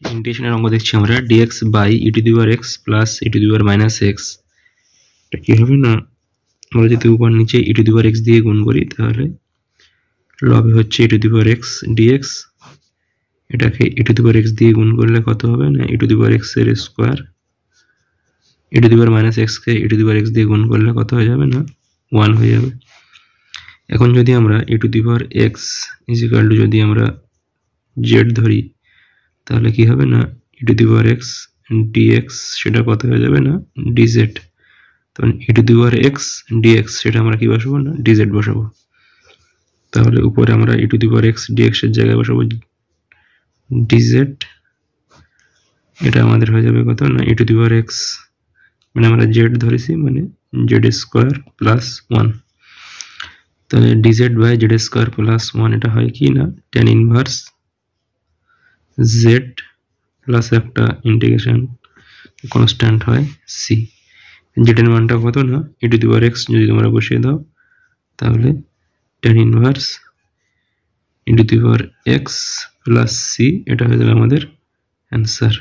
ইন্টিগ্রেশনের অঙ্ক দেখছি আমরা dx by e to the power x plus e to the power minus x। এটা কি হবে না, আমরা যদি উপর নিচে e to the power x দিয়ে গুণ করি তাহলে লবে হচ্ছে e to the power x dx, এটাকে e to the power x দিয়ে গুণ করলে কত হবে না e to the power x এর square, e to the power minus x K e to the power x দিয়ে গুণ করলে কত হয়ে যাবে না 1 হয়ে যাবে। এখন যদি আমরা e to the power x is equal to যদি আমরা z ধরি তাহলে কি হবে না e to the power x dx সেটা কত হয়ে যাবে না dz, তখন e to the power x dx সেটা আমরা কি বসাবো না dz বসাবো। তাহলে উপরে আমরা e to the power x dx এর জায়গায় বসাবো dz, এটা আমাদের হয়ে যাবে কত না e to the power x মানে আমরা z ধরেছি মানে z স্কয়ার প্লাস 1, তাহলে dz by z square plus 1 এটা হয় কি না tan ইনভার্স z প্লাস একটা ইন্টিগ্রেশন কনস্ট্যান্ট হয় c। z এর মানটা কত না e to the power x যদি তোমরা বসিয়ে দাও তাহলে tan inverse e to the power x plus c এটা হয়ে যাবে আমাদের অ্যান্সার।